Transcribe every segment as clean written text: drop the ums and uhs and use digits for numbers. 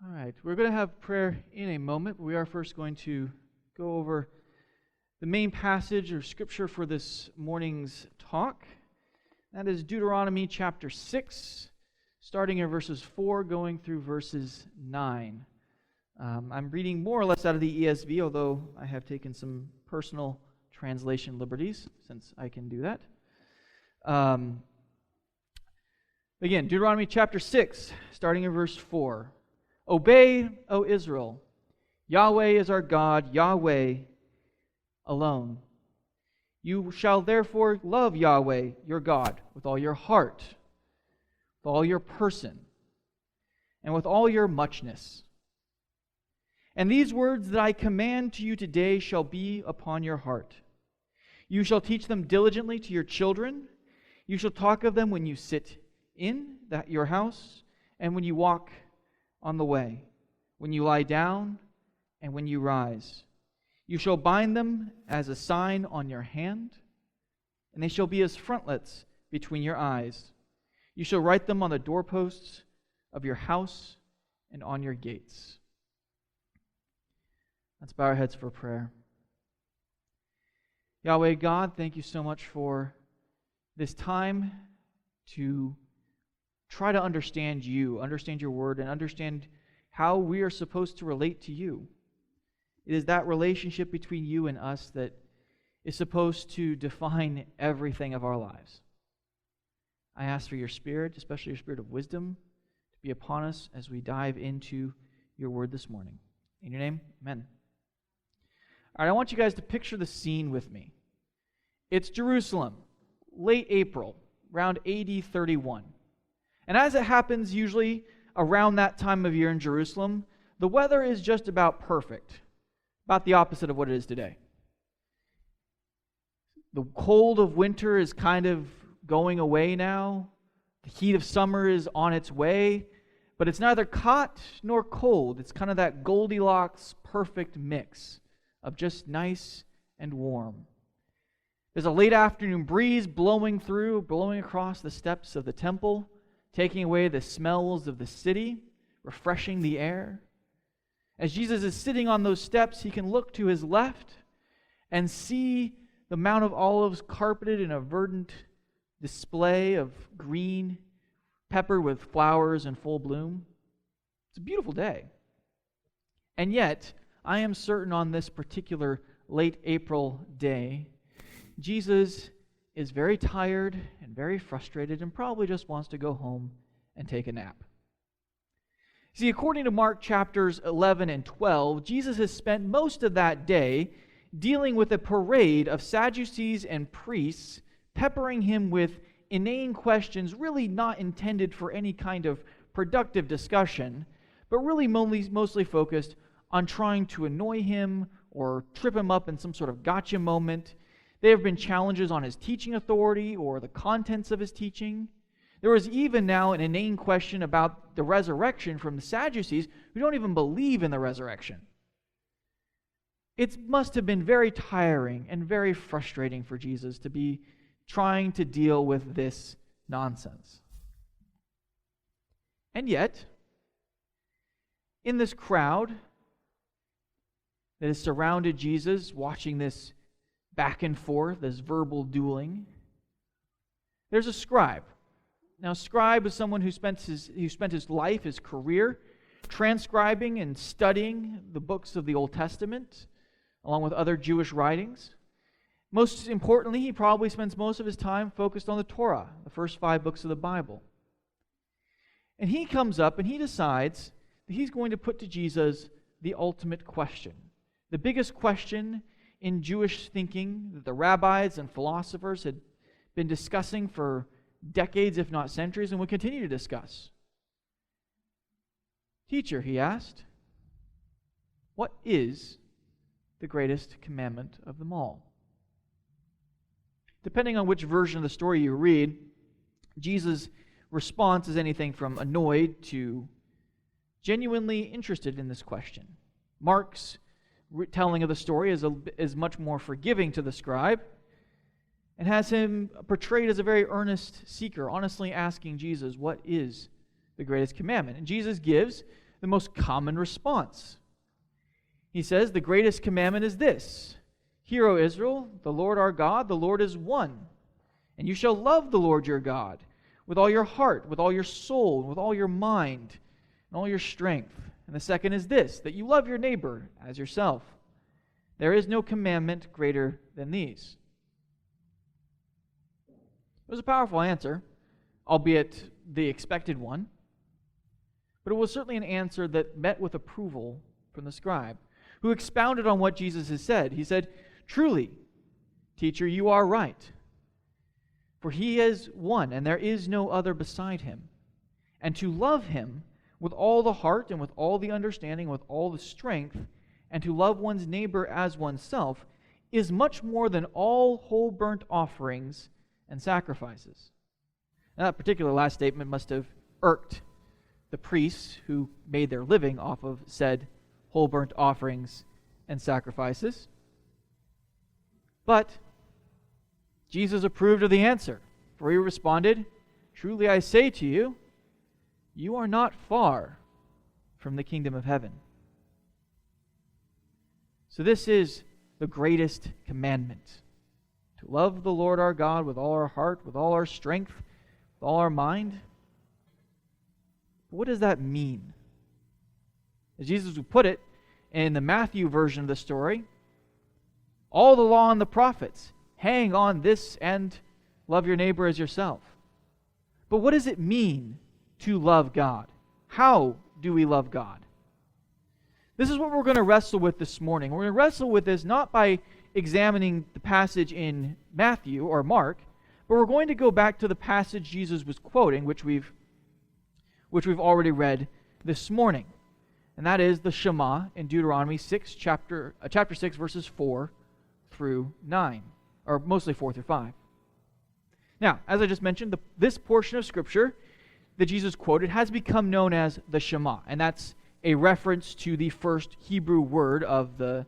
All right, we're going to have prayer in a moment, but we are first going to go over the main passage or scripture for this morning's talk. That is Deuteronomy chapter 6, starting in verses 4, going through verses 9. I'm reading more or less out of the ESV, although I have taken some personal translation liberties, since I can do that. Again, Deuteronomy chapter 6, starting in verse 4. Obey, O Israel, Yahweh is our God, Yahweh alone. You shall therefore love Yahweh, your God, with all your heart, with all your person, and with all your muchness. And these words that I command to you today shall be upon your heart. You shall teach them diligently to your children. You shall talk of them when you sit in your house, and when you walk on the way, when you lie down, and when you rise. You shall bind them as a sign on your hand, and they shall be as frontlets between your eyes. You shall write them on the doorposts of your house and on your gates. Let's bow our heads for prayer. Yahweh God, thank you so much for this time to try to understand you, understand your word, and understand how we are supposed to relate to you. It is that relationship between you and us that is supposed to define everything of our lives. I ask for your Spirit, especially your Spirit of wisdom, to be upon us as we dive into your word this morning. In your name, amen. All right, I want you guys to picture the scene with me. It's Jerusalem, late April, around AD 31. And as it happens usually around that time of year in Jerusalem, the weather is just about perfect, about the opposite of what it is today. The cold of winter is kind of going away now. The heat of summer is on its way, but it's neither hot nor cold. It's kind of that Goldilocks perfect mix of just nice and warm. There's a late afternoon breeze blowing across the steps of the temple, taking away the smells of the city, refreshing the air. As Jesus is sitting on those steps, he can look to his left and see the Mount of Olives carpeted in a verdant display of green, peppered with flowers in full bloom. It's a beautiful day. And yet, I am certain on this particular late April day, Jesus is very tired and very frustrated and probably just wants to go home and take a nap. See, according to Mark chapters 11 and 12, Jesus has spent most of that day dealing with a parade of Sadducees and priests, peppering him with inane questions really not intended for any kind of productive discussion, but really mostly focused on trying to annoy him or trip him up in some sort of gotcha moment. There have been challenges on his teaching authority or the contents of his teaching. There was even now an inane question about the resurrection from the Sadducees who don't even believe in the resurrection. It must have been very tiring and very frustrating for Jesus to be trying to deal with this nonsense. And yet, in this crowd that has surrounded Jesus, watching this back and forth, this verbal dueling, there's a scribe. Now, a scribe is someone who spent his life, his career, transcribing and studying the books of the Old Testament, along with other Jewish writings. Most importantly, he probably spends most of his time focused on the Torah, the first 5 books of the Bible. And he comes up and he decides that he's going to put to Jesus the ultimate question, the biggest question in Jewish thinking that the rabbis and philosophers had been discussing for decades, if not centuries, and would continue to discuss. Teacher, he asked, what is the greatest commandment of them all? Depending on which version of the story you read, Jesus' response is anything from annoyed to genuinely interested in this question. Mark's telling of the story is much more forgiving to the scribe and has him portrayed as a very earnest seeker, honestly asking Jesus, what is the greatest commandment? And Jesus gives the most common response. He says, the greatest commandment is this: Hear, O Israel, the Lord our God, the Lord is one. And you shall love the Lord your God with all your heart, with all your soul, and with all your mind, and all your strength. And the second is this, that you love your neighbor as yourself. There is no commandment greater than these. It was a powerful answer, albeit the expected one. But it was certainly an answer that met with approval from the scribe, who expounded on what Jesus has said. He said, truly, teacher, you are right. For he is one, and there is no other beside him. And to love him with all the heart and with all the understanding, with all the strength, and to love one's neighbor as oneself is much more than all whole burnt offerings and sacrifices. Now, that particular last statement must have irked the priests who made their living off of said whole burnt offerings and sacrifices. But Jesus approved of the answer, for he responded, truly I say to you, you are not far from the kingdom of heaven. So this is the greatest commandment, to love the Lord our God with all our heart, with all our strength, with all our mind. But what does that mean? As Jesus would put it in the Matthew version of the story, all the law and the prophets hang on this and love your neighbor as yourself. But what does it mean to love God? How do we love God? This is what we're going to wrestle with this morning. We're going to wrestle with this not by examining the passage in Matthew or Mark, but we're going to go back to the passage Jesus was quoting, which we've already read this morning. And that is the Shema in Deuteronomy 6, chapter 6, verses 4 through 9, or mostly 4 through 5. Now, as I just mentioned, this portion of Scripture that Jesus quoted has become known as the Shema, and that's a reference to the first Hebrew word of the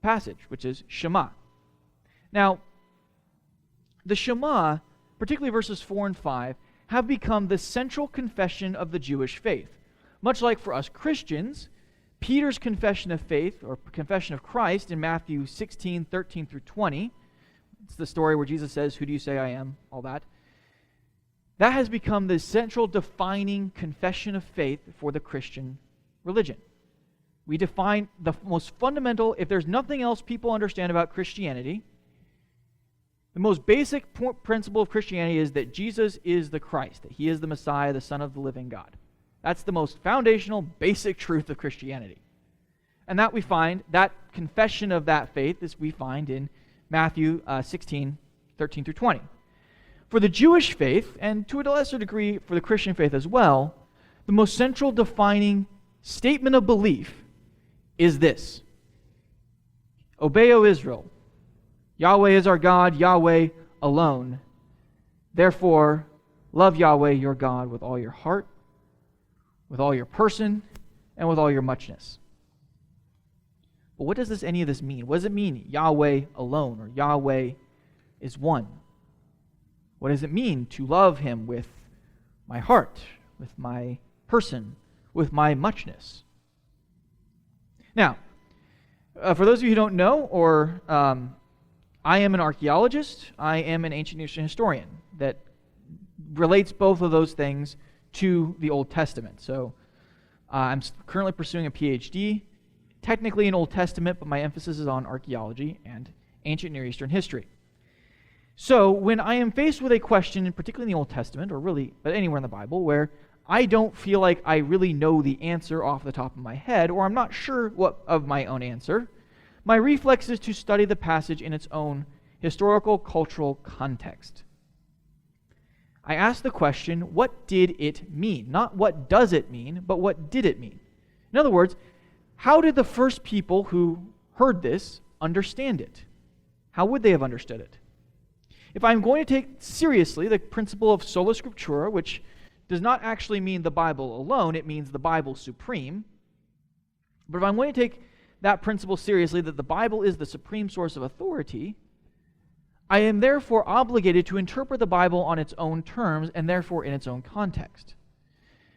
passage, which is Shema. Now, the Shema, particularly verses 4 and 5, have become the central confession of the Jewish faith. Much like for us Christians, Peter's confession of faith, or confession of Christ, in Matthew 16, 13 through 20, it's the story where Jesus says, who do you say I am? All that. That has become the central defining confession of faith for the Christian religion. We define the most fundamental, if there's nothing else people understand about Christianity, the most basic principle of Christianity is that Jesus is the Christ, that he is the Messiah, the Son of the living God. That's the most foundational, basic truth of Christianity. And that we find, that confession of that faith, is we find in Matthew 16, 13 through 20. For the Jewish faith, and to a lesser degree for the Christian faith as well, the most central defining statement of belief is this: Obey, O Israel, Yahweh is our God, Yahweh alone. Therefore, love Yahweh your God with all your heart, with all your person, and with all your muchness. But what does any of this mean? What does it mean, Yahweh alone, or Yahweh is one? What does it mean to love him with my heart, with my person, with my muchness? Now, for those of you who don't know, or I am an archaeologist, I am an ancient Near Eastern historian that relates both of those things to the Old Testament. So I'm currently pursuing a PhD, technically in Old Testament, but my emphasis is on archaeology and ancient Near Eastern history. So when I am faced with a question, particularly in the Old Testament, or really, but anywhere in the Bible, where I don't feel like I really know the answer off the top of my head, or I'm not sure what of my own answer, my reflex is to study the passage in its own historical, cultural context. I ask the question, what did it mean? Not what does it mean, but what did it mean? In other words, how did the first people who heard this understand it? How would they have understood it? If I'm going to take seriously the principle of sola scriptura, which does not actually mean the Bible alone, it means the Bible supreme. But if I'm going to take that principle seriously, that the Bible is the supreme source of authority, I am therefore obligated to interpret the Bible on its own terms and therefore in its own context.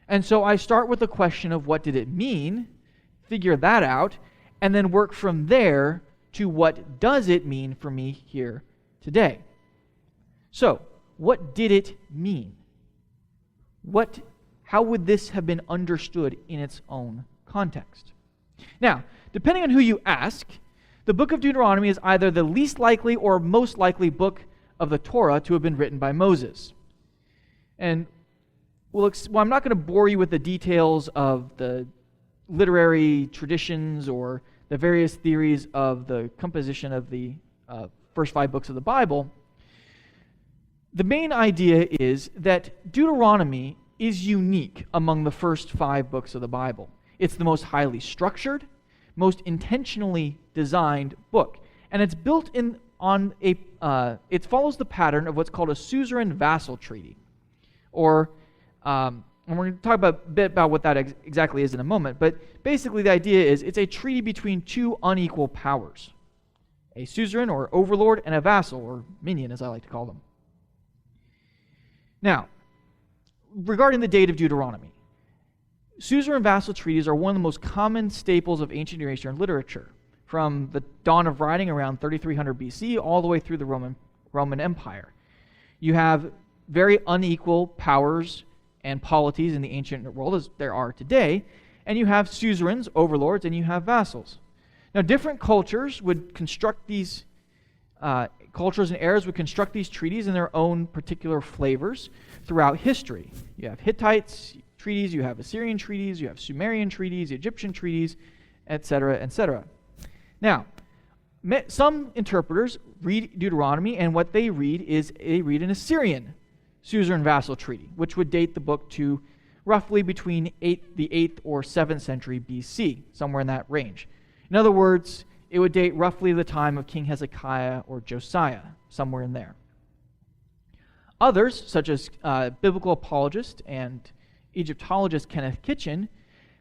And so I start with the question of what did it mean, figure that out, and then work from there to what does it mean for me here today. So, what did it mean? How would this have been understood in its own context? Now, depending on who you ask, the book of Deuteronomy is either the least likely or most likely book of the Torah to have been written by Moses. And I'm not going to bore you with the details of the literary traditions or the various theories of the composition of the first 5 books of the Bible. The main idea is that Deuteronomy is unique among the first 5 books of the Bible. It's the most highly structured, most intentionally designed book, and it's built on it follows the pattern of what's called a suzerain vassal treaty, and we're going to talk a bit about what that exactly is in a moment, but basically the idea is it's a treaty between 2 unequal powers, a suzerain or overlord and a vassal or minion, as I like to call them. Now, regarding the date of Deuteronomy, suzerain vassal treaties are one of the most common staples of ancient Near Eastern literature, from the dawn of writing around 3300 BC all the way through the Roman Empire. You have very unequal powers and polities in the ancient world as there are today, and you have suzerains, overlords, and you have vassals. Now, different cultures would construct these cultures and eras would construct these treaties in their own particular flavors throughout history. You have Hittites treaties, you have Assyrian treaties, you have Sumerian treaties, Egyptian treaties, etc., etc. Now, some interpreters read Deuteronomy, and what they read is they read an Assyrian suzerain vassal treaty, which would date the book to roughly between the 8th or 7th century BC, somewhere in that range. In other words, it would date roughly the time of King Hezekiah or Josiah, somewhere in there. Others, such as biblical apologist and Egyptologist Kenneth Kitchen,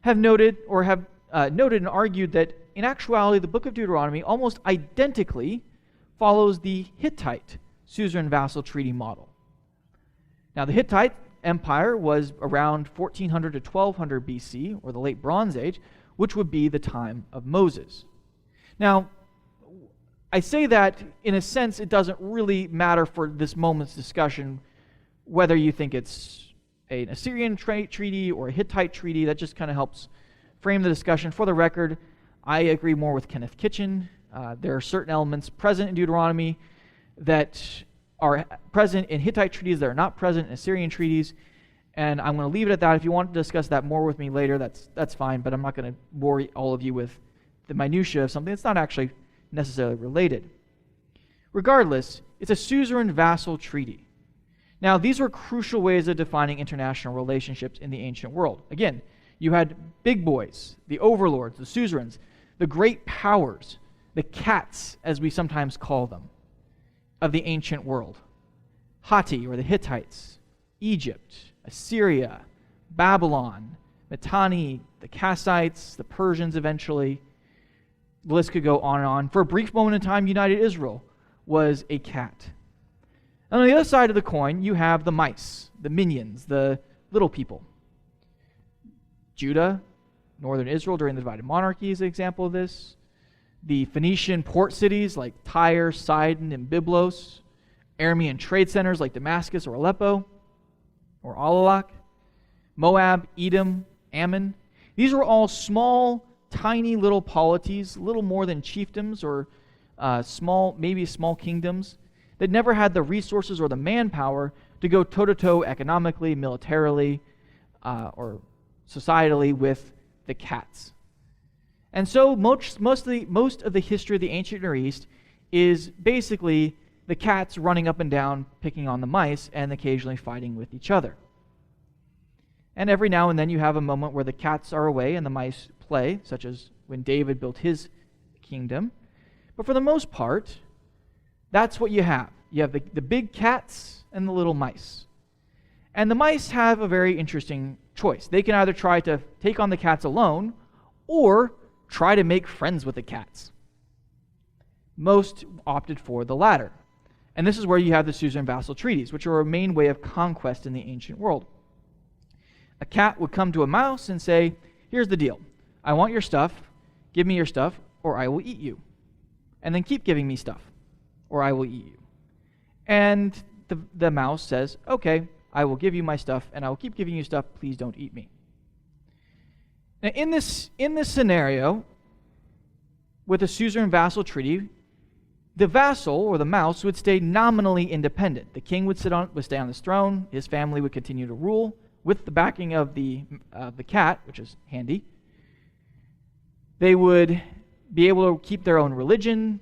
have noted and argued that in actuality the book of Deuteronomy almost identically follows the Hittite suzerain vassal treaty model. Now, the Hittite Empire was around 1400 to 1200 BC, or the Late Bronze Age, which would be the time of Moses. Now, I say that in a sense it doesn't really matter for this moment's discussion whether you think it's an Assyrian treaty or a Hittite treaty. That just kind of helps frame the discussion. For the record, I agree more with Kenneth Kitchen. There are certain elements present in Deuteronomy that are present in Hittite treaties that are not present in Assyrian treaties, and I'm going to leave it at that. If you want to discuss that more with me later, that's fine, but I'm not going to bore all of you with the minutiae of something that's not actually necessarily related. Regardless, it's a suzerain vassal treaty. Now, these were crucial ways of defining international relationships in the ancient world. Again, you had big boys, the overlords, the suzerains, the great powers, the cats, as we sometimes call them, of the ancient world. Hatti, or the Hittites, Egypt, Assyria, Babylon, Mitanni, the Kassites, the Persians eventually. The list could go on and on. For a brief moment in time, United Israel was a cat. And on the other side of the coin, you have the mice, the minions, the little people. Judah, northern Israel during the divided monarchy is an example of this. The Phoenician port cities like Tyre, Sidon, and Byblos. Aramean trade centers like Damascus or Aleppo or Alalak. Moab, Edom, Ammon. These were all small, tiny little polities, little more than chiefdoms or maybe small kingdoms that never had the resources or the manpower to go toe-to-toe economically, militarily, or societally with the cats. And so most of the history of the ancient Near East is basically the cats running up and down, picking on the mice, and occasionally fighting with each other. And every now and then you have a moment where the cats are away and the mice play, such as when David built his kingdom. But for the most part, that's what you have. You have the big cats and the little mice. And the mice have a very interesting choice. They can either try to take on the cats alone or try to make friends with the cats. Most opted for the latter. And this is where you have the suzerain vassal treaties, which are a main way of conquest in the ancient world. A cat would come to a mouse and say, here's the deal. I want your stuff. Give me your stuff, or I will eat you. And then keep giving me stuff, or I will eat you. And the mouse says, okay, I will give you my stuff, and I will keep giving you stuff. Please don't eat me. Now, in this scenario, with a suzerain-vassal treaty, the vassal, or the mouse, would stay nominally independent. The king would stay on his throne. His family would continue to rule with the backing of the cat, which is handy. They would be able to keep their own religion.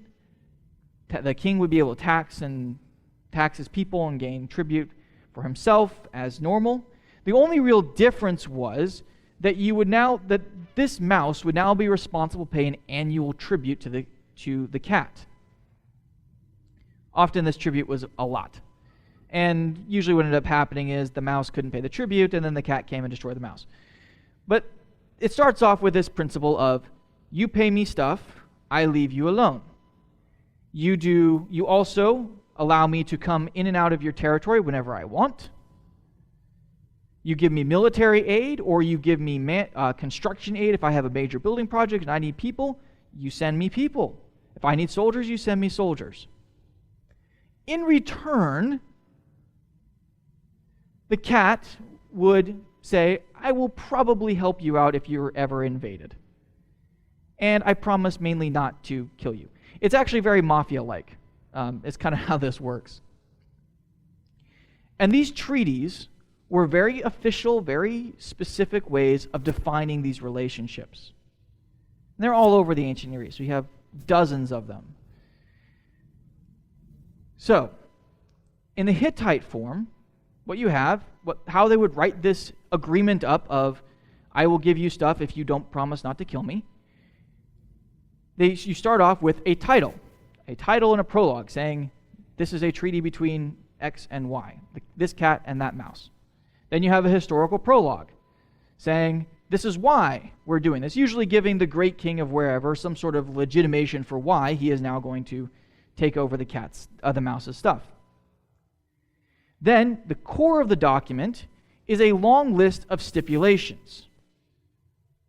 The king would be able to tax his people and gain tribute for himself as normal. The only real difference was that this mouse would now be responsible to pay an annual tribute to the cat. Often this tribute was a lot. And usually what ended up happening is the mouse couldn't pay the tribute, and then the cat came and destroyed the mouse. But it starts off with this principle of, you pay me stuff, I leave you alone. You also allow me to come in and out of your territory whenever I want. You give me military aid, or you give me construction aid. If I have a major building project and I need people, you send me people. If I need soldiers, you send me soldiers. In return, the cat would say, I will probably help you out if you're ever invaded. And I promise mainly not to kill you. It's actually very mafia-like. It's kind of how this works. And these treaties were very official, very specific ways of defining these relationships. And they're all over the ancient Near East. We have dozens of them. So, in the Hittite form, what you have, how they would write this agreement up of, I will give you stuff if you don't promise not to kill me. You start off with a title and a prologue saying, this is a treaty between X and Y, this cat and that mouse. Then you have a historical prologue saying, this is why we're doing this, usually giving the great king of wherever some sort of legitimation for why he is now going to take over the mouse's stuff. Then, the core of the document is a long list of stipulations.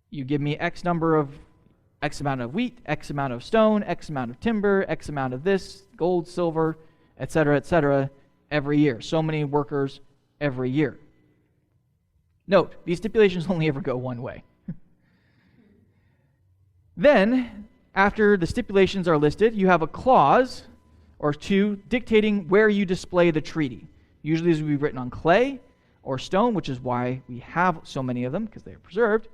You give me X amount of wheat, X amount of stone, X amount of timber, X amount of this, gold, silver, etc., every year. So many workers every year. Note, these stipulations only ever go one way. Then, after the stipulations are listed, you have a clause or two dictating where you display the treaty. Usually these will be written on clay or stone, which is why we have so many of them, because they are preserved.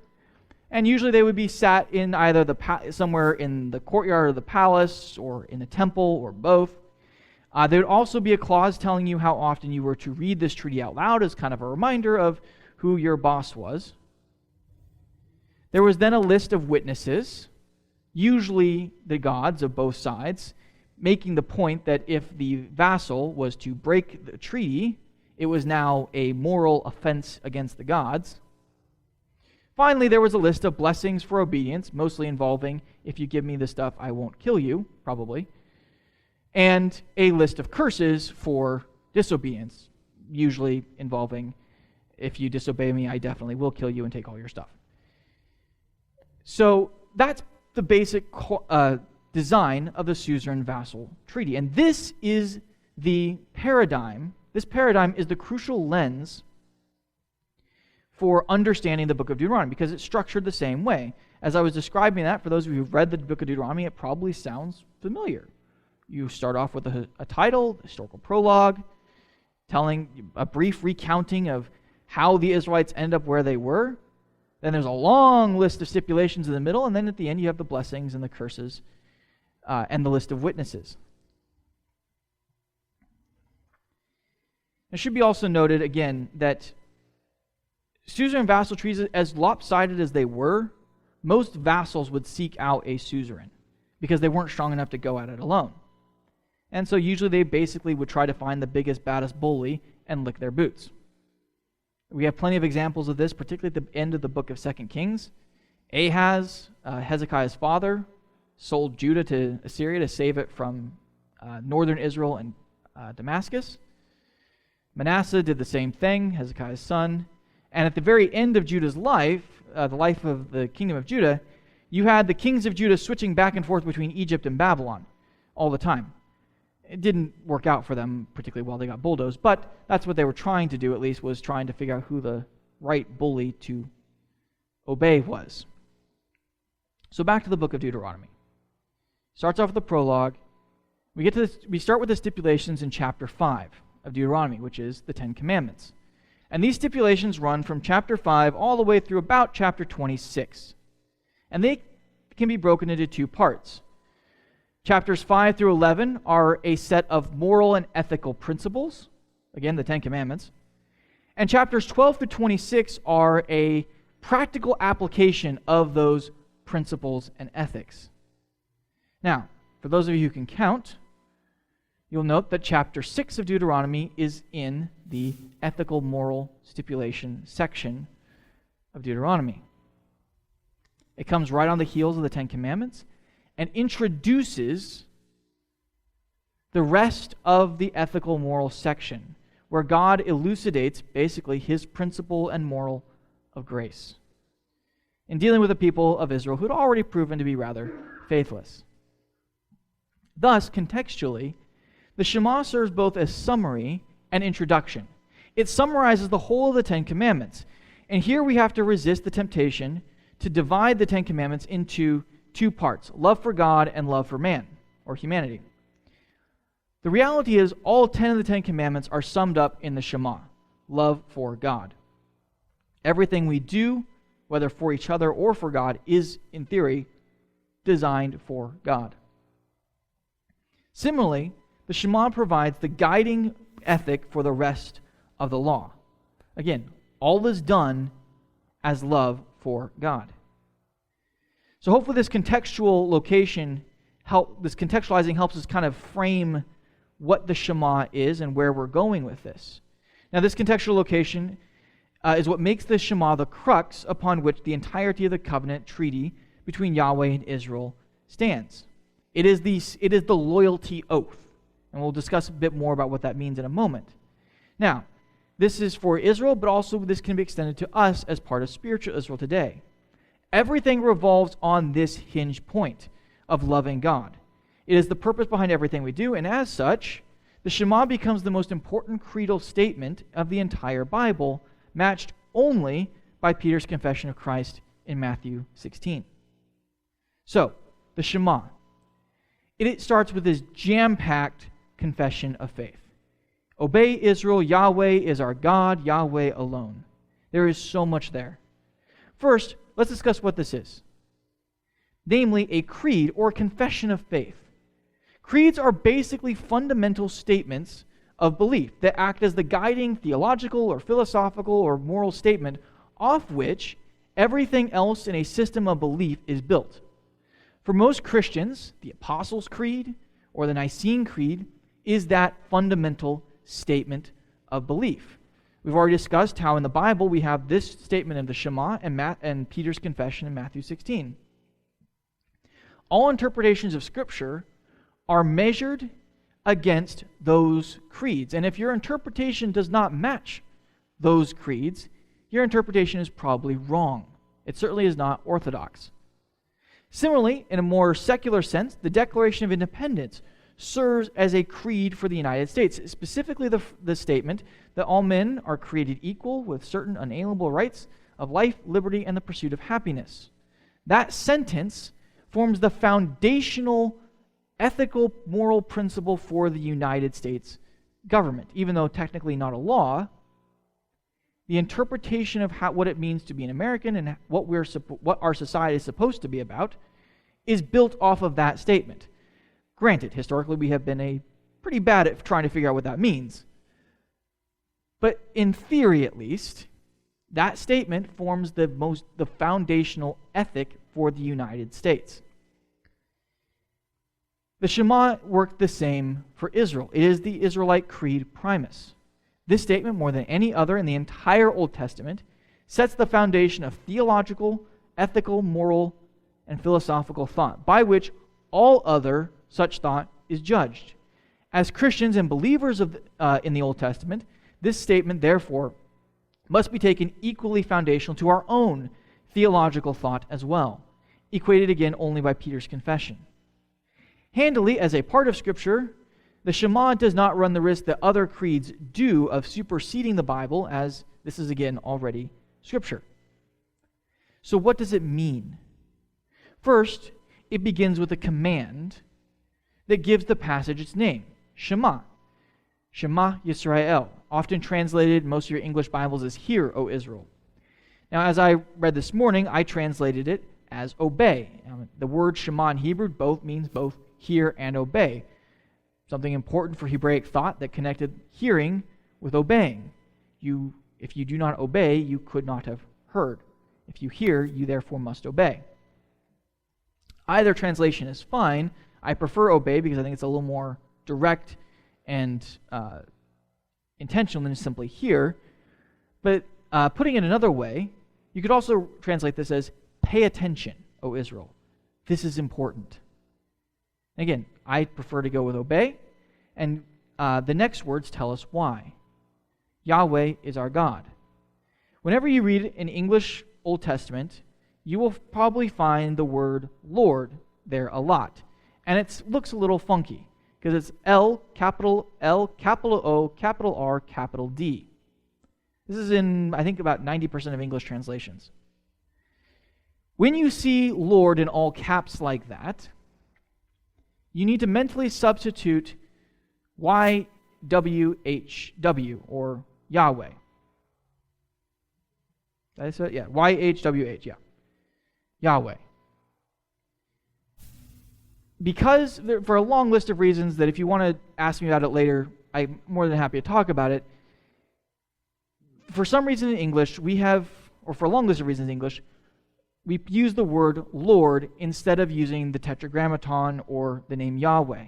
And usually they would be sat in either somewhere in the courtyard of the palace or in the temple or both. There would also be a clause telling you how often you were to read this treaty out loud as kind of a reminder of who your boss was. There was then a list of witnesses, usually the gods of both sides, making the point that if the vassal was to break the treaty, it was now a moral offense against the gods. Finally, there was a list of blessings for obedience, mostly involving, if you give me this stuff, I won't kill you, probably, and a list of curses for disobedience, usually involving, if you disobey me, I definitely will kill you and take all your stuff. So that's the basic design of the suzerain-vassal treaty. And this is the paradigm. This paradigm is the crucial lens for understanding the book of Deuteronomy, because it's structured the same way. As I was describing that, for those of you who've read the book of Deuteronomy, it probably sounds familiar. You start off with a title, a historical prologue, telling a brief recounting of how the Israelites end up where they were. Then there's a long list of stipulations in the middle, and then at the end you have the blessings and the curses and the list of witnesses. It should be also noted again that suzerain vassal treaties, as lopsided as they were, most vassals would seek out a suzerain because they weren't strong enough to go at it alone. And so usually they basically would try to find the biggest, baddest bully and lick their boots. We have plenty of examples of this, particularly at the end of the book of 2 Kings. Ahaz, Hezekiah's father, sold Judah to Assyria to save it from northern Israel and Damascus. Manasseh did the same thing, Hezekiah's son. And at the very end of Judah's life, the life of the kingdom of Judah, you had the kings of Judah switching back and forth between Egypt and Babylon all the time. It didn't work out for them particularly well. They got bulldozed, but that's what they were trying to do, at least, was trying to figure out who the right bully to obey was. So back to the book of Deuteronomy. Starts off with the prologue. We start with the stipulations in chapter 5 of Deuteronomy, which is the Ten Commandments. And these stipulations run from chapter 5 all the way through about chapter 26. And they can be broken into two parts. Chapters 5 through 11 are a set of moral and ethical principles, again, the Ten Commandments. And chapters 12 through 26 are a practical application of those principles and ethics. Now, for those of you who can count, you'll note that chapter 6 of Deuteronomy is in the ethical moral stipulation section of Deuteronomy. It comes right on the heels of the Ten Commandments and introduces the rest of the ethical moral section, where God elucidates basically his principle and moral of grace in dealing with the people of Israel who had already proven to be rather faithless. Thus, contextually, the Shema serves both as summary and introduction. It summarizes the whole of the Ten Commandments. And here we have to resist the temptation to divide the Ten Commandments into two parts, love for God and love for man, or humanity. The reality is all 10 of the Ten Commandments are summed up in the Shema, love for God. Everything we do, whether for each other or for God, is, in theory, designed for God. Similarly, the Shema provides the guiding ethic for the rest of the law. Again, all is done as love for God. So hopefully this contextualizing helps us kind of frame what the Shema is and where we're going with this. Now, this contextual location is what makes the Shema the crux upon which the entirety of the covenant treaty between Yahweh and Israel stands. It is the loyalty oath, and we'll discuss a bit more about what that means in a moment. Now, this is for Israel, but also this can be extended to us as part of spiritual Israel today. Everything revolves on this hinge point of loving God. It is the purpose behind everything we do, and as such, the Shema becomes the most important creedal statement of the entire Bible, matched only by Peter's confession of Christ in Matthew 16. So, the Shema. It starts with this jam-packed confession of faith. Obey Israel, Yahweh is our God, Yahweh alone. There is so much there. First, let's discuss what this is. Namely, a creed or confession of faith. Creeds are basically fundamental statements of belief that act as the guiding theological or philosophical or moral statement off which everything else in a system of belief is built. For most Christians, the Apostles' Creed or the Nicene Creed is that fundamental statement of belief. We've already discussed how in the Bible we have this statement of the Shema and Peter's confession in Matthew 16. All interpretations of Scripture are measured against those creeds. And if your interpretation does not match those creeds, your interpretation is probably wrong. It certainly is not orthodox. Similarly, in a more secular sense, the Declaration of Independence serves as a creed for the United States, specifically the statement that all men are created equal with certain unalienable rights of life, liberty, and the pursuit of happiness. That sentence forms the foundational ethical moral principle for the United States government. Even though technically not a law, the interpretation of what it means to be an American and what our society is supposed to be about is built off of that statement. Granted, historically we have been pretty bad at trying to figure out what that means. But in theory, at least, that statement forms the foundational ethic for the United States. The Shema worked the same for Israel. It is the Israelite creed primus. This statement, more than any other in the entire Old Testament, sets the foundation of theological, ethical, moral, and philosophical thought, by which all other such thought is judged. As Christians and believers in the Old Testament, this statement, therefore, must be taken equally foundational to our own theological thought as well, equated again only by Peter's confession. Handily, as a part of Scripture, the Shema does not run the risk that other creeds do of superseding the Bible, as this is again already Scripture. So what does it mean? First, it begins with a command that gives the passage its name, Shema. Shema Yisrael, often translated in most of your English Bibles as Hear, O Israel. Now, as I read this morning, I translated it as obey. The word Shema in Hebrew means both hear and obey. Something important for Hebraic thought that connected hearing with obeying. If you do not obey, you could not have heard. If you hear, you therefore must obey. Either translation is fine. I prefer obey because I think it's a little more direct and intentional than simply hear. But putting it another way, you could also translate this as pay attention, O Israel. This is important. Again, I prefer to go with obey, and the next words tell us why. Yahweh is our God. Whenever you read an English Old Testament, you will probably find the word Lord there a lot. And it looks a little funky, because it's L, capital O, capital R, capital D. This is in, I think, about 90% of English translations. When you see Lord in all caps like that, you need to mentally substitute YWHW, or Yahweh. Did I say it? Yeah, YHWH, yeah. Yahweh. Because, for a long list of reasons that if you want to ask me about it later, I'm more than happy to talk about it. For some reason in English, for a long list of reasons in English, we use the word Lord instead of using the Tetragrammaton or the name Yahweh.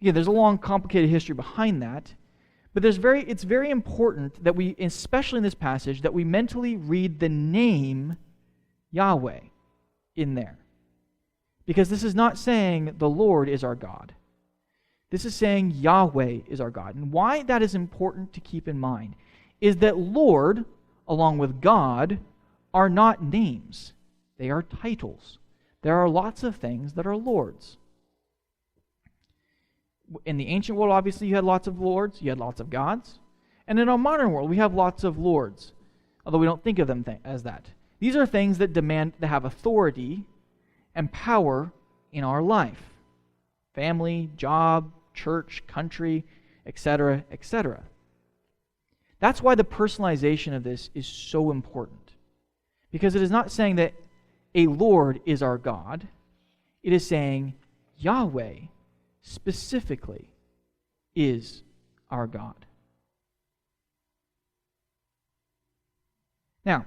Again, there's a long, complicated history behind that, but it's very important that we, especially in this passage, that we mentally read the name Yahweh in there. Because this is not saying the Lord is our God. This is saying Yahweh is our God. And why that is important to keep in mind is that Lord, along with God, are not names. They are titles. There are lots of things that are lords. In the ancient world, obviously, you had lots of lords, you had lots of gods. And in our modern world, we have lots of lords, although we don't think of them as that. These are things that demand to have authority and power in our life. Family, job, church, country, etc., etc. That's why the personalization of this is so important. Because it is not saying that a Lord is our God. It is saying Yahweh specifically is our God. Now,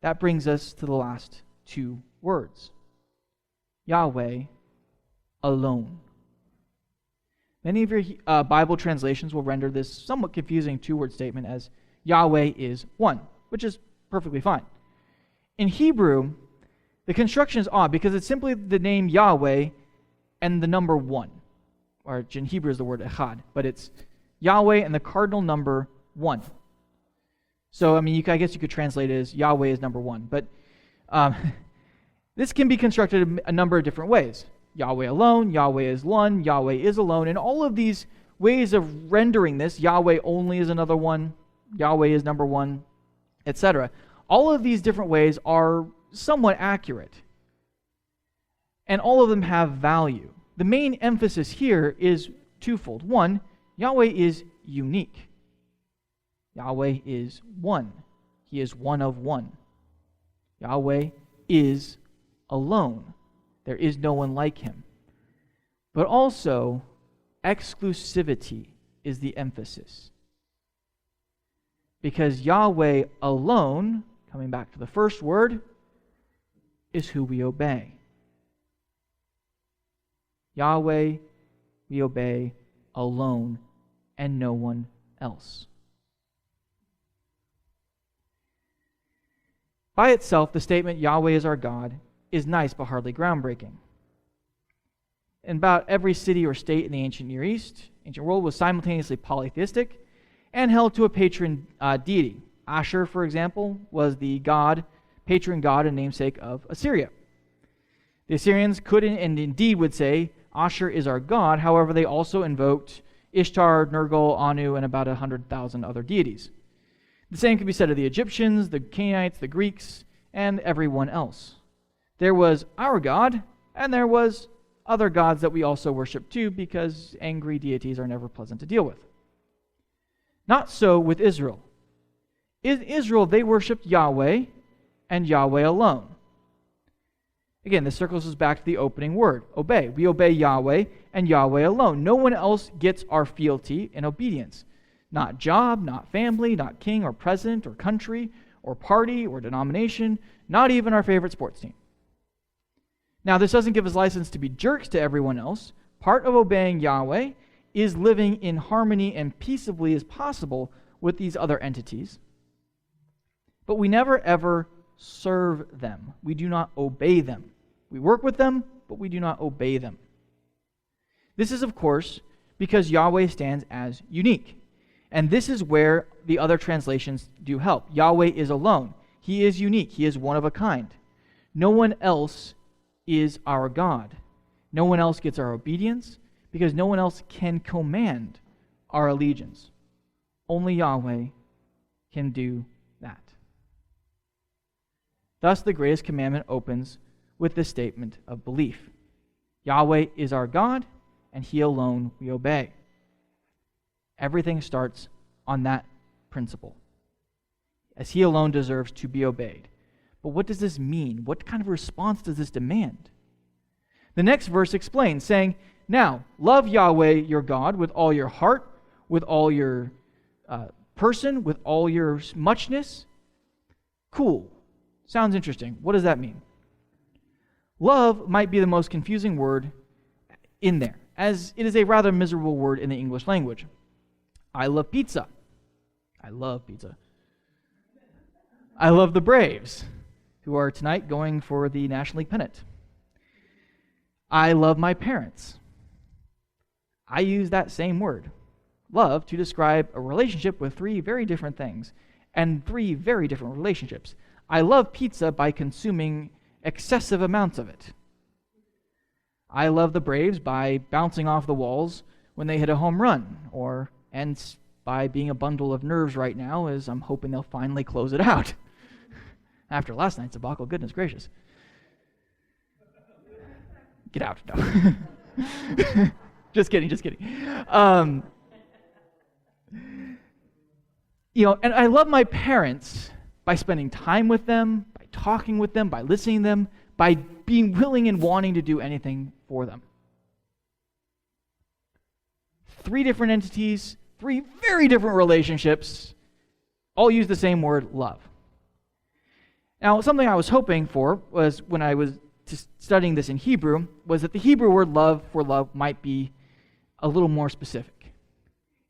that brings us to the last two words. Yahweh alone. Many of your Bible translations will render this somewhat confusing two-word statement as Yahweh is one, which is perfectly fine. In Hebrew, the construction is odd because it's simply the name Yahweh and the number one, which in Hebrew is the word echad, but it's Yahweh and the cardinal number one. So, I guess you could translate it as Yahweh is number one, but this can be constructed a number of different ways. Yahweh alone, Yahweh is one, Yahweh is alone, and all of these ways of rendering this, Yahweh only is another one, Yahweh is number one, etc. All of these different ways are somewhat accurate, and all of them have value. The main emphasis here is twofold. One, Yahweh is unique. Yahweh is one. He is one of one. Yahweh is alone. There is no one like him. But also, exclusivity is the emphasis. Because Yahweh alone, coming back to the first word, is who we obey. Yahweh, we obey alone and no one else. By itself, the statement, Yahweh is our God, is nice but hardly groundbreaking. In about every city or state in the ancient Near East, ancient world was simultaneously polytheistic and held to a patron deity. Ashur, for example, was the patron god and namesake of Assyria. The Assyrians could and indeed would say, Ashur is our god. However, they also invoked Ishtar, Nergal, Anu, and about 100,000 other deities. The same can be said of the Egyptians, the Canaanites, the Greeks, and everyone else. There was our God, and there was other gods that we also worship too, because angry deities are never pleasant to deal with. Not so with Israel. In Israel, they worshiped Yahweh and Yahweh alone. Again, this circles us back to the opening word, obey. We obey Yahweh and Yahweh alone. No one else gets our fealty and obedience. Not job, not family, not king or president or country or party or denomination, not even our favorite sports team. Now, this doesn't give us license to be jerks to everyone else. Part of obeying Yahweh is living in harmony and peaceably as possible with these other entities. But we never ever serve them. We do not obey them. We work with them, but we do not obey them. This is, of course, because Yahweh stands as unique. And this is where the other translations do help. Yahweh is alone. He is unique. He is one of a kind. No one else is our God. No one else gets our obedience because no one else can command our allegiance. Only Yahweh can do that. Thus, the greatest commandment opens with this statement of belief. Yahweh is our God, and He alone we obey. Everything starts on that principle, as He alone deserves to be obeyed. But what does this mean? What kind of response does this demand? The next verse explains, saying, now, love Yahweh your God with all your heart, with all your person, with all your muchness. Cool. Sounds interesting. What does that mean? Love might be the most confusing word in there, as it is a rather miserable word in the English language. I love pizza. I love pizza. I love the Braves, who are tonight going for the National League pennant. I love my parents. I use that same word, love, to describe a relationship with three very different things and three very different relationships. I love pizza by consuming excessive amounts of it. I love the Braves by bouncing off the walls when they hit a home run, and by being a bundle of nerves right now, as I'm hoping they'll finally close it out. After last night's debacle, goodness gracious. Get out. No. Just kidding. And I love my parents by spending time with them, by talking with them, by listening to them, by being willing and wanting to do anything for them. Three different entities, three very different relationships, all use the same word, love. Now, something I was hoping for was, when I was studying this in Hebrew, was that the Hebrew word love for love might be a little more specific.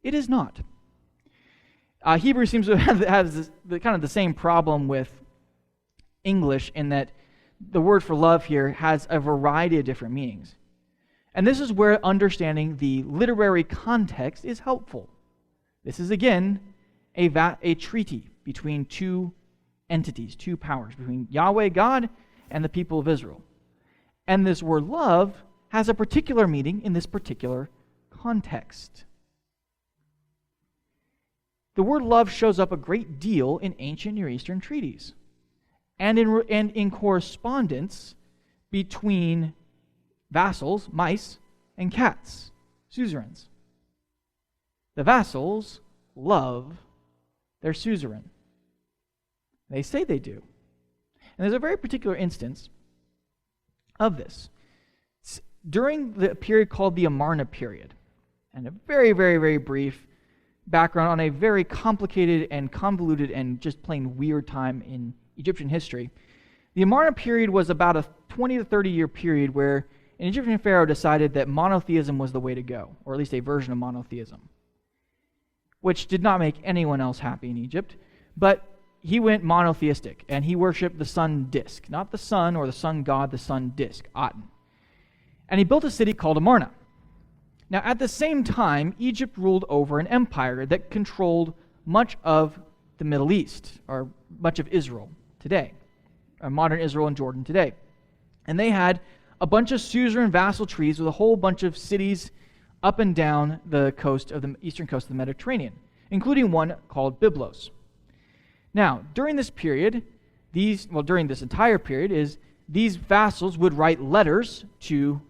It is not. Hebrew seems to have the same problem with English, in that the word for love here has a variety of different meanings. And this is where understanding the literary context is helpful. This is, again, a treaty between two entities, two powers, between Yahweh, God, and the people of Israel. And this word love has a particular meaning in this particular context. The word love shows up a great deal in ancient Near Eastern treaties and in correspondence between vassals, mice, and cats, suzerains. The vassals love their suzerain. They say they do. And there's a very particular instance of this. It's during the period called the Amarna period, and a very, very, very brief background on a very complicated and convoluted and just plain weird time in Egyptian history. The Amarna period was about a 20 to 30 year period where an Egyptian pharaoh decided that monotheism was the way to go, or at least a version of monotheism, which did not make anyone else happy in Egypt. But he went monotheistic, and he worshipped the sun disk, not the sun or the sun god, the sun disk, Aten. And he built a city called Amarna. Now, at the same time, Egypt ruled over an empire that controlled much of the Middle East, or much of Israel today, or modern Israel and Jordan today. And they had a bunch of suzerain vassal treaties with a whole bunch of cities up and down the coast of the eastern coast of the Mediterranean, including one called Byblos. Now, during this period, during this entire period, these vassals would write letters to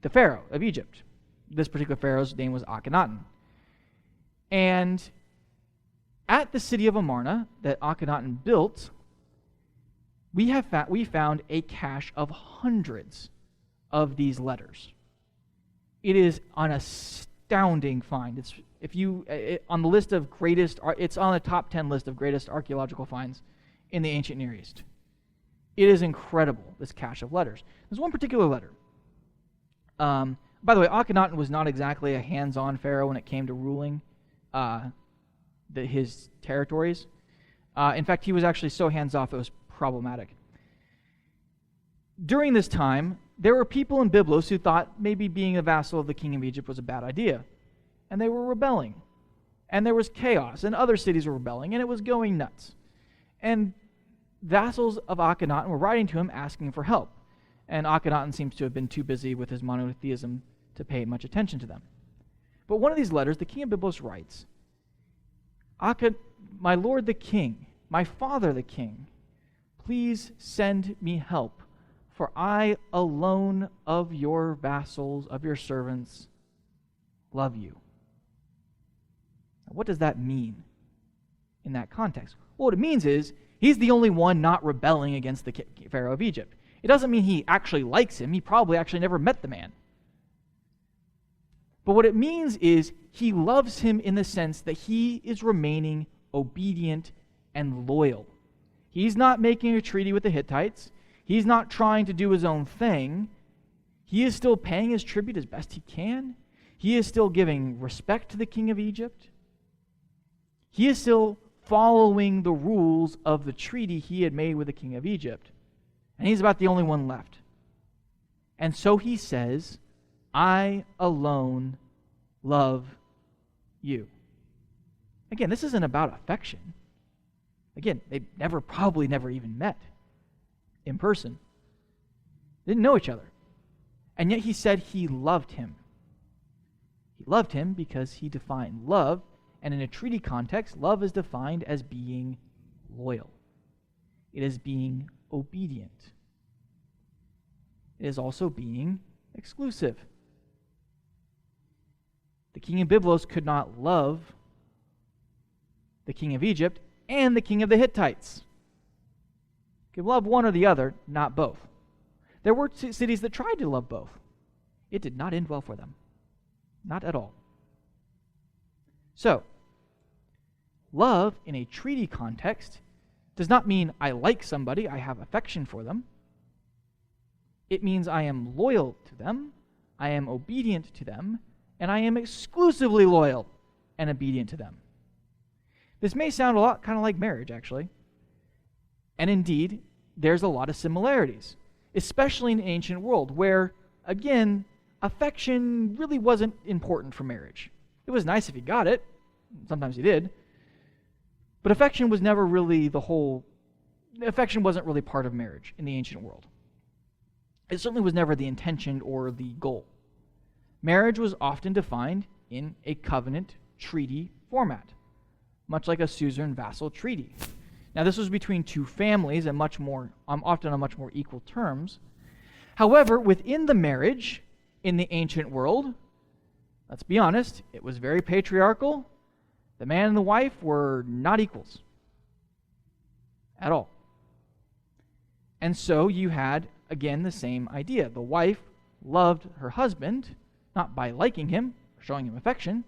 the Pharaoh of Egypt. This particular Pharaoh's name was Akhenaten. And at the city of Amarna that Akhenaten built, we found a cache of hundreds of these letters. It is an astounding find. On the list of greatest, it's on the top 10 list of greatest archaeological finds in the ancient Near East. It is incredible, this cache of letters. There's one particular letter. By the way, Akhenaten was not exactly a hands-on pharaoh when it came to ruling his territories. In fact, he was actually so hands-off it was problematic. During this time, there were people in Byblos who thought maybe being a vassal of the king of Egypt was a bad idea. And they were rebelling. And there was chaos, and other cities were rebelling, and it was going nuts. And vassals of Akhenaten were writing to him asking for help. And Akhenaten seems to have been too busy with his monotheism to pay much attention to them. But one of these letters, the king of Byblos writes, "My lord the king, my father the king, please send me help, for I alone of your vassals, of your servants, love you." Now, what does that mean in that context? Well, what it means is he's the only one not rebelling against the Pharaoh of Egypt. It doesn't mean he actually likes him. He probably actually never met the man. But what it means is he loves him in the sense that he is remaining obedient and loyal. He's not making a treaty with the Hittites. He's not trying to do his own thing. He is still paying his tribute as best he can. He is still giving respect to the king of Egypt. He is still following the rules of the treaty he had made with the king of Egypt. And he's about the only one left. And so he says, "I alone love you." Again, this isn't about affection. Again, they probably never even met in person. They didn't know each other. And yet he said he loved him. He loved him because he defined love, and in a treaty context, love is defined as being loyal. It is being obedient. It is also being exclusive. The king of Byblos could not love the king of Egypt and the king of the Hittites. He could love one or the other, not both. There were cities that tried to love both. It did not end well for them. Not at all. So, love in a treaty context does not mean I like somebody, I have affection for them. It means I am loyal to them, I am obedient to them, and I am exclusively loyal and obedient to them. This may sound a lot kind of like marriage, actually. And indeed, there's a lot of similarities, especially in the ancient world, where, again, affection really wasn't important for marriage. It was nice if you got it. Sometimes you did. But affection was never really affection wasn't really part of marriage in the ancient world. It certainly was never the intention or the goal. Marriage was often defined in a covenant treaty format, much like a suzerain vassal treaty. Now, this was between two families and often on much more equal terms. However, within the marriage in the ancient world, let's be honest, it was very patriarchal. The man and the wife were not equals at all. And so you had, again, the same idea. The wife loved her husband, not by liking him, or showing him affection,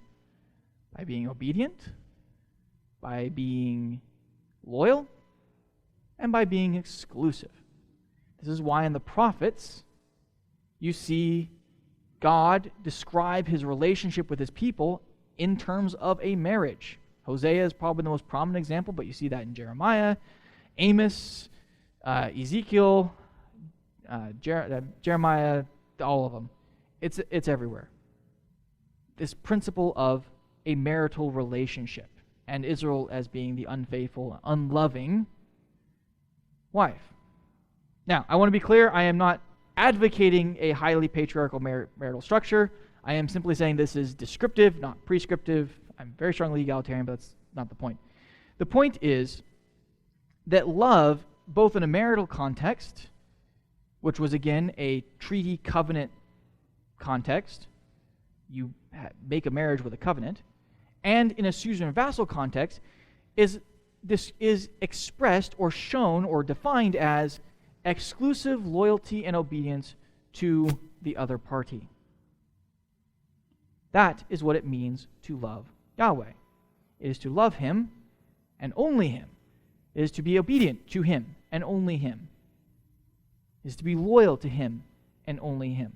by being obedient, by being loyal, and by being exclusive. This is why in the prophets you see God describe his relationship with his people in terms of a marriage. Hosea is probably the most prominent example, but you see that in Jeremiah, Amos, Ezekiel, Jeremiah, all of them. It's everywhere. this principle of a marital relationship, and Israel as being the unfaithful, unloving wife. Now, I want to be clear, I am not advocating a highly patriarchal marital structure. I am simply saying this is descriptive, not prescriptive. I'm very strongly egalitarian, but that's not the point. The point is that love, both in a marital context, which was again a treaty covenant context, you make a marriage with a covenant, and in a suzerain vassal context, is expressed or shown or defined as exclusive loyalty and obedience to the other party. That is what it means to love Yahweh. It is to love Him and only Him. It is to be obedient to Him and only Him. It is to be loyal to Him and only Him.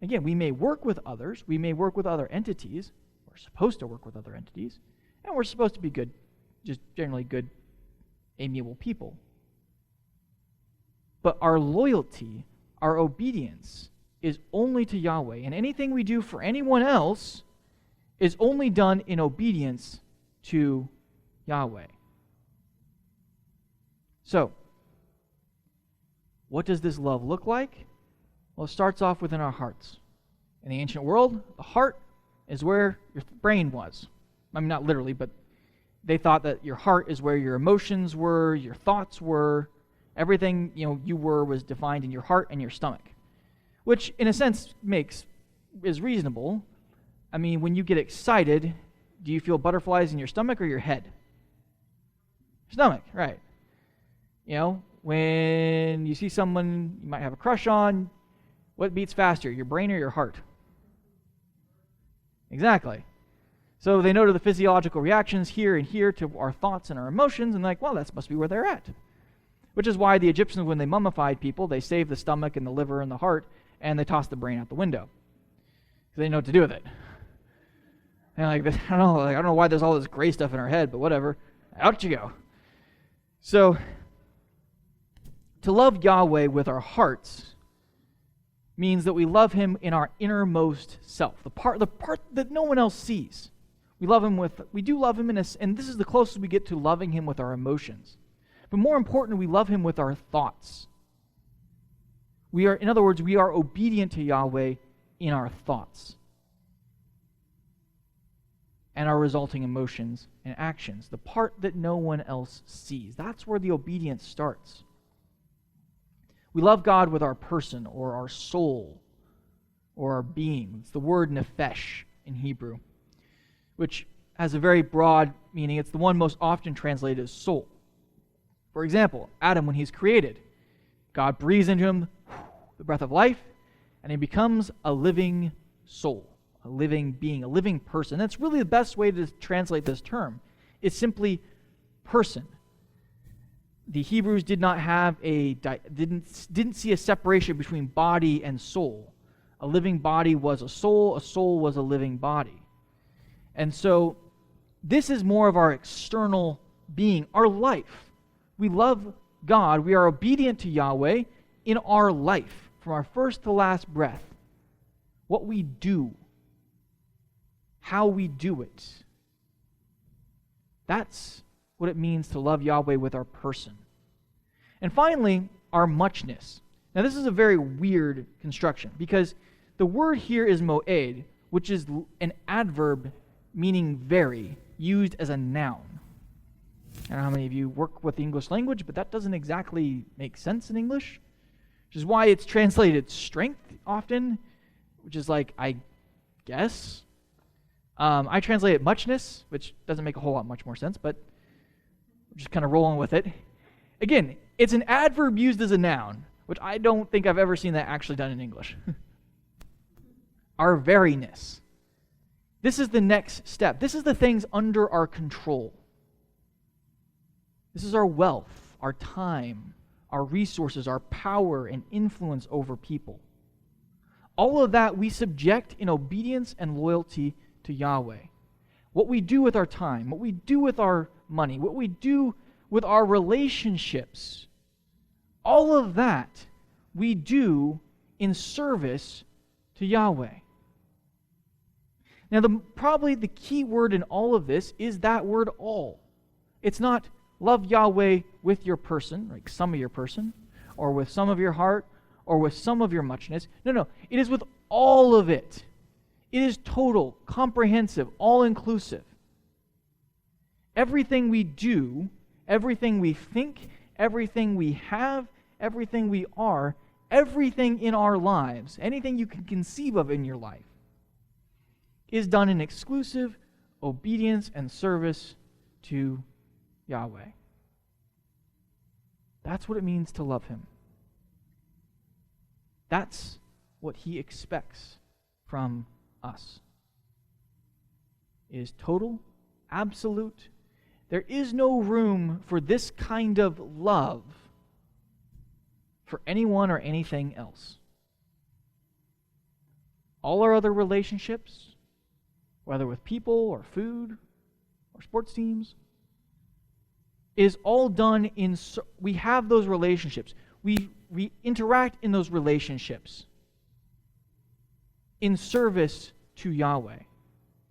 Again, we may work with others, we may work with other entities, we're supposed to work with other entities, and we're supposed to be good, just generally good, amiable people. But our loyalty, our obedience, is only to Yahweh, and anything we do for anyone else is only done in obedience to Yahweh. So, what does this love look like? Well, it starts off within our hearts. In the ancient world, the heart is where your brain was. I mean, not literally, but they thought that your heart is where your emotions were, your thoughts were. Everything you were was defined in your heart and your stomach, which in a sense is reasonable. I mean, when you get excited, do you feel butterflies in your stomach or your head? Stomach, right. When you see someone you might have a crush on, what beats faster, your brain or your heart? Exactly. So they noted the physiological reactions here and here to our thoughts and our emotions, and well, that must be where they're at. Which is why the Egyptians, when they mummified people, they saved the stomach and the liver and the heart, and they tossed the brain out the window. Because they didn't know what to do with it. And I don't know why there's all this gray stuff in our head, but whatever. Out you go. So, to love Yahweh with our hearts means that we love Him in our innermost self, the part that no one else sees. We do love Him and this is the closest we get to loving Him with our emotions. But more important, we love Him with our thoughts. In other words, we are obedient to Yahweh in our thoughts and our resulting emotions and actions, the part that no one else sees. That's where the obedience starts. We love God with our person or our soul or our being. It's the word nephesh in Hebrew, which has a very broad meaning. It's the one most often translated as soul. For example, Adam, when he's created, God breathes into him the breath of life, and he becomes a living soul, a living being, a living person. That's really the best way to translate this term. It's simply person. The Hebrews did not have didn't see a separation between body and soul. A living body was a soul was a living body. And so this is more of our external being, our life. We love God, we are obedient to Yahweh in our life, from our first to last breath. What we do, how we do it. That's what it means to love Yahweh with our person. And finally, our muchness. Now this is a very weird construction, because the word here is moed, which is an adverb meaning very, used as a noun. I don't know how many of you work with the English language, but that doesn't exactly make sense in English, which is why it's translated strength often, which is I guess. I translate it muchness, which doesn't make a whole lot much more sense, but we're just kind of rolling with it. Again, it's an adverb used as a noun, which I don't think I've ever seen that actually done in English. Our veriness. This is the next step. This is the things under our control. This is our wealth, our time, our resources, our power and influence over people. All of that we subject in obedience and loyalty to Yahweh. What we do with our time, what we do with our money, what we do with our relationships, all of that we do in service to Yahweh. Now, probably the key word in all of this is that word all. It's not love Yahweh with your person, like some of your person, or with some of your heart, or with some of your muchness. No. It is with all of it. It is total, comprehensive, all-inclusive. Everything we do, everything we think, everything we have, everything we are, everything in our lives, anything you can conceive of in your life, is done in exclusive obedience and service to Yahweh. That's what it means to love Him. That's what He expects from us. It is total, absolute. There is no room for this kind of love for anyone or anything else. All our other relationships, whether with people or food or sports teams, is all done in, we have those relationships. We interact in those relationships in service to Yahweh.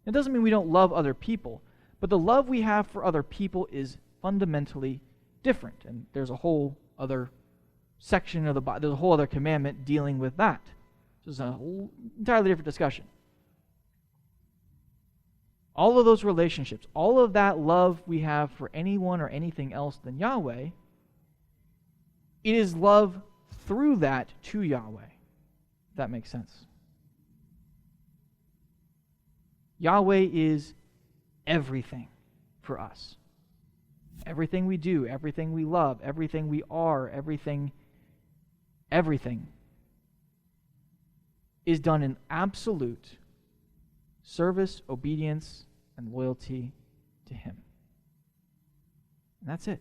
It doesn't mean we don't love other people, but the love we have for other people is fundamentally different. And there's a whole other section of the Bible, there's a whole other commandment dealing with that. This is a whole entirely different discussion. All of those relationships, all of that love we have for anyone or anything else than Yahweh, it is love through that to Yahweh. If that makes sense. Yahweh is everything for us. Everything we do, everything we love, everything we are, everything is done in absolute service, obedience, and loyalty to Him. And that's it.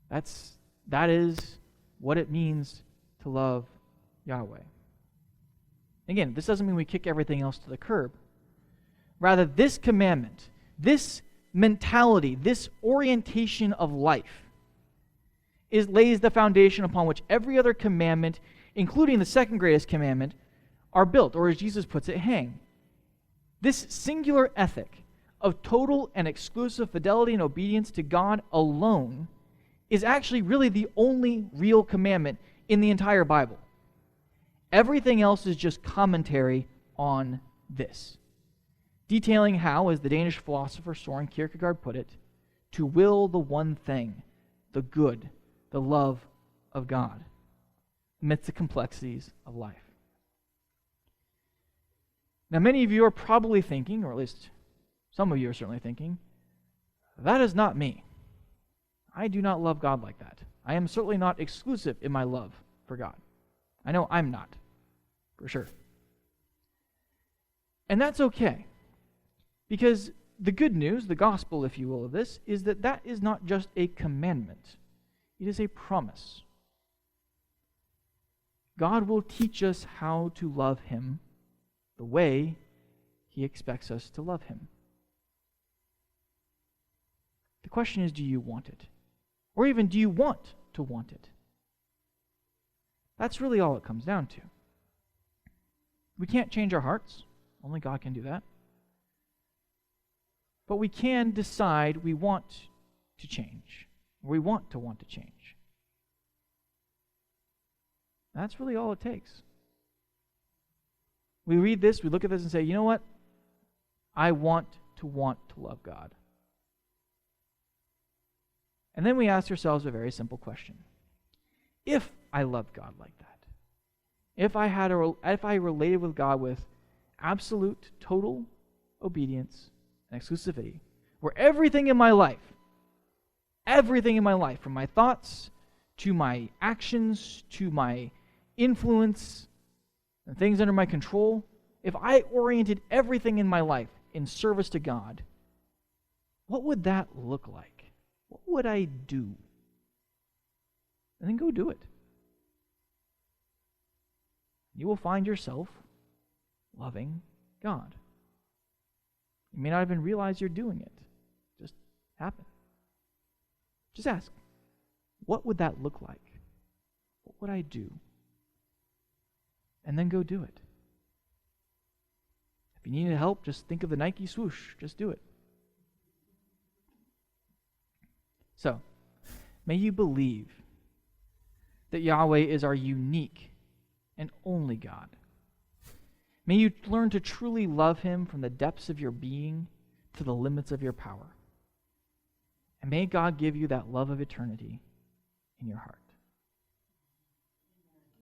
That is what it means to love Yahweh. Again, this doesn't mean we kick everything else to the curb. Rather, this commandment, this mentality, this orientation of life lays the foundation upon which every other commandment, including the second greatest commandment, are built, or as Jesus puts it, hang. This singular ethic of total and exclusive fidelity and obedience to God alone is actually really the only real commandment in the entire Bible. Everything else is just commentary on this, detailing how, as the Danish philosopher Soren Kierkegaard put it, to will the one thing, the good, the love of God, amidst the complexities of life. Now, many of you are probably thinking, or at least some of you are certainly thinking, that is not me. I do not love God like that. I am certainly not exclusive in my love for God. I know I'm not, for sure. And that's okay. Because the good news, the gospel, if you will, of this, is that that is not just a commandment. It is a promise. God will teach us how to love Him the way He expects us to love Him. The question is, do you want it? Or even, do you want to want it? That's really all it comes down to. We can't change our hearts. Only God can do that. But we can decide we want to change. Or we want to change. That's really all it takes. We read this, we look at this and say, you know what? I want to love God. And then we ask ourselves a very simple question. If I loved God like that, if I related with God with absolute, total obedience and exclusivity, where everything in my life, from my thoughts to my actions to my influence and things under my control, if I oriented everything in my life in service to God, what would that look like? What would I do? And then go do it. You will find yourself loving God. You may not even realize you're doing it. Just happen. Just ask, what would that look like? What would I do? And then go do it. If you need help, just think of the Nike swoosh. Just do it. So, may you believe that Yahweh is our unique and only God. May you learn to truly love him from the depths of your being to the limits of your power. And may God give you that love of eternity in your heart.